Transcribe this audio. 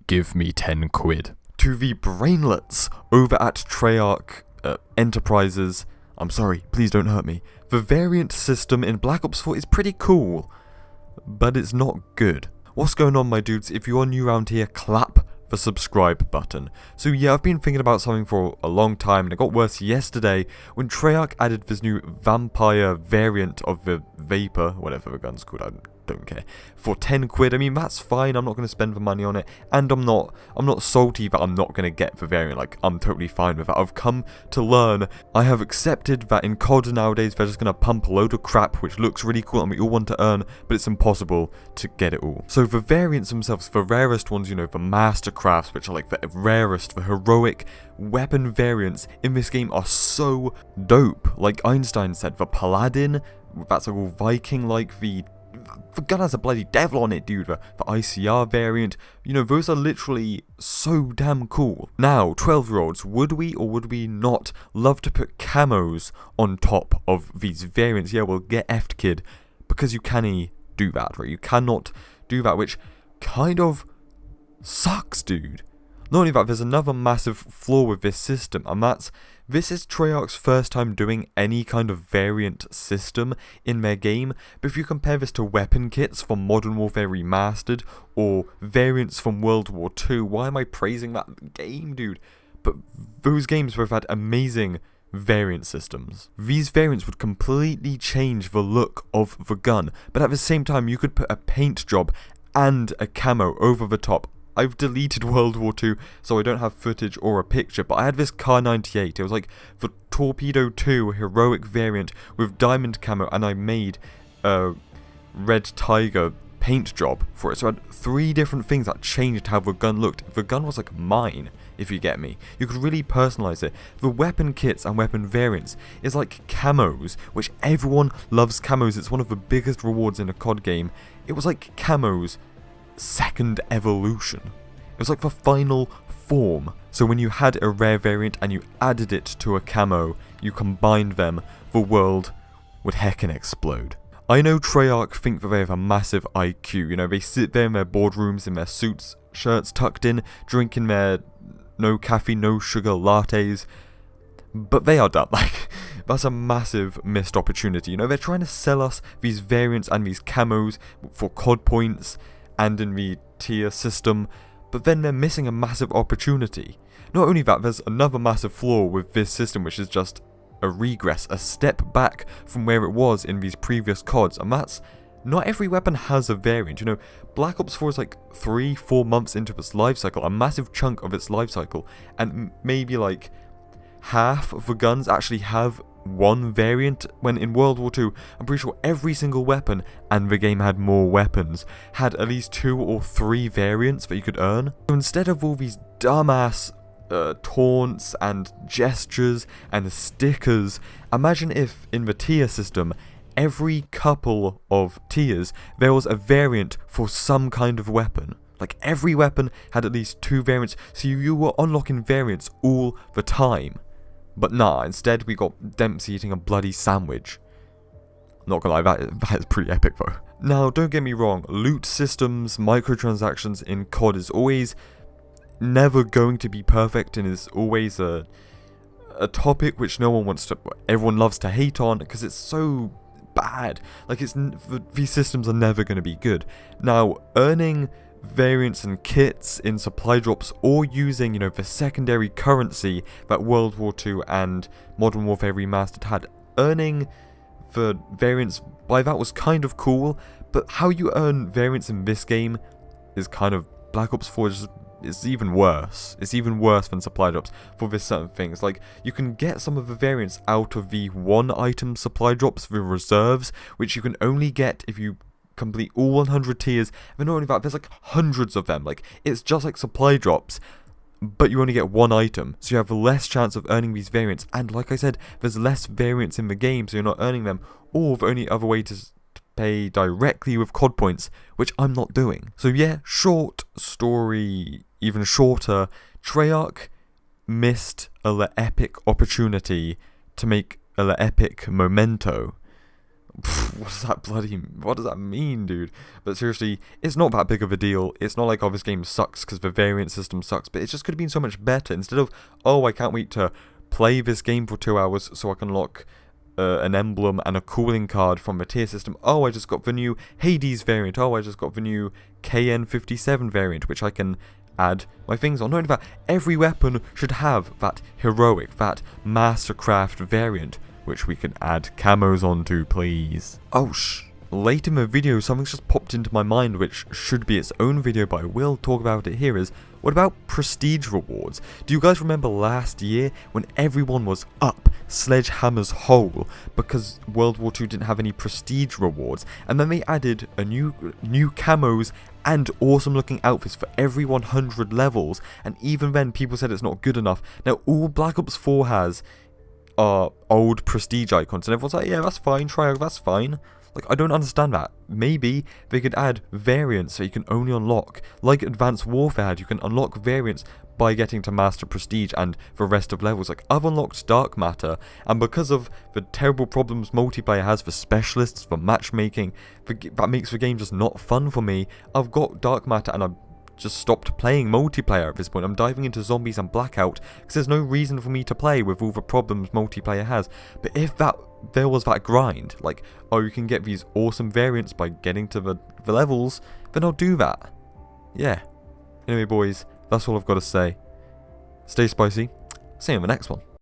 Give me 10 quid. To the brainlets over at Treyarch Enterprises, I'm sorry, please don't hurt me. The variant system in Black Ops 4 is pretty cool, but it's not good. What's going on, my dudes? If you are new around here, clap the subscribe button. So yeah, I've been thinking about something for a long time, and it got worse yesterday when Treyarch added this new vampire variant of the VAPR, whatever the gun's called, I don't care, for 10 quid. I mean, that's fine, I'm not going to spend the money on it, and I'm not salty that I'm not going to get the variant. Like, I'm totally fine with that. I've come to learn, I have accepted that in COD nowadays they're just going to pump a load of crap which looks really cool and we all want to earn, but it's impossible to get it all. So the variants themselves, the rarest ones, you know, the Mastercrafts, which are like the rarest, the heroic weapon variants in this game are so dope. Like Einstein said, the Paladin, that's all Viking-like, the gun has a bloody devil on it, dude. The ICR variant, you know, those are literally so damn cool. Now, 12-year-olds, would we or would we not love to put camos on top of these variants? Yeah, well, get effed, kid, because you can't do that, right? You cannot do that, which kind of sucks, dude. Not only that, there's another massive flaw with this system, and this is Treyarch's first time doing any kind of variant system in their game. But if you compare this to weapon kits from Modern Warfare Remastered or variants from World War II, why am I praising that game, dude? But those games have had amazing variant systems. These variants would completely change the look of the gun, but at the same time you could put a paint job and a camo over the top. I've deleted World War II, so I don't have footage or a picture, but I had this Kar 98. It was like the Torpedo 2 heroic variant with diamond camo, and I made a Red Tiger paint job for it. So I had 3 different things that changed how the gun looked. The gun was like mine, if you get me. You could really personalize it. The weapon kits and weapon variants is like camos, which everyone loves camos. It's one of the biggest rewards in a COD game. It was like camos second evolution. It was like the final form. So when you had a rare variant and you added it to a camo, you combined them, the world would heckin' explode. I know Treyarch think that they have a massive IQ, you know, they sit there in their boardrooms in their suits, shirts tucked in, drinking their no caffeine, no sugar lattes, but they are dumb. Like, that's a massive missed opportunity. You know, they're trying to sell us these variants and these camos for COD points and in the tier system, but then they're missing a massive opportunity. Not only that, there's another massive flaw with this system, which is just a regress, a step back from where it was in these previous CODs, and that's not every weapon has a variant. You know, Black Ops 4 is like 3-4 months into its life cycle, a massive chunk of its life cycle, and maybe like half of the guns actually have one variant, when in World War II, I'm pretty sure every single weapon, and the game had more weapons, had at least 2 or 3 variants that you could earn. So instead of all these dumbass taunts and gestures and stickers, imagine if in the tier system, every couple of tiers, there was a variant for some kind of weapon. Like, every weapon had at least 2 variants, so you were unlocking variants all the time. But nah, instead we got Dempsey eating a bloody sandwich. Not gonna lie, that is pretty epic though. Now, don't get me wrong, loot systems, microtransactions in COD is always never going to be perfect, and is always a topic which everyone loves to hate on, because it's so bad. Like, these systems are never going to be good. Now, earning variants and kits in supply drops, or using, you know, the secondary currency that World War II and Modern Warfare Remastered had, earning the variants by that was kind of cool, but how you earn variants in this game is kind of, Black Ops 4 is even worse. It's even worse than supply drops for this certain things. Like, you can get some of the variants out of the 1-item supply drops, the reserves, which you can only get if you complete all 100 tiers. And not only that, there's like hundreds of them. Like, it's just like supply drops, but you only get 1 item, so you have less chance of earning these variants. And like I said, there's less variants in the game, so you're not earning them. Or the only other way to pay directly with COD points, which I'm not doing. So yeah, short story, even shorter, Treyarch missed a epic opportunity to make a epic memento What does that mean, dude? But seriously, it's not that big of a deal. It's not like, oh, this game sucks because the variant system sucks, but it just could have been so much better. Instead of, oh, I can't wait to play this game for 2 hours so I can unlock an emblem and a cooling card from the tier system. Oh, I just got the new Hades variant. Oh, I just got the new KN57 variant, which I can add my things on. Knowing that every weapon should have that heroic, that Mastercraft variant, which we can add camos onto, please. Oh, late in the video, something's just popped into my mind, which should be its own video, but I will talk about it here, is what about prestige rewards? Do you guys remember last year when everyone was up Sledgehammer's hole because World War II didn't have any prestige rewards, and then they added a new camos and awesome looking outfits for every 100 levels, and even then people said it's not good enough. Now all Black Ops 4 has are old prestige icons, and everyone's like, yeah, that's fine, Treyarch, that's fine. Like, I don't understand that. Maybe they could add variants so you can only unlock, like Advanced Warfare had, you can unlock variants by getting to Master Prestige and the rest of levels. Like, I've unlocked Dark Matter, and because of the terrible problems multiplayer has for specialists, for matchmaking, that makes the game just not fun for me, I've got Dark Matter and I've just stopped playing multiplayer at this point. I'm diving into zombies and Blackout because there's no reason for me to play with all the problems multiplayer has. But if there was that grind, like, oh, you can get these awesome variants by getting to the levels, then I'll do that. Yeah. Anyway, boys, that's all I've got to say. Stay spicy. See you in the next one.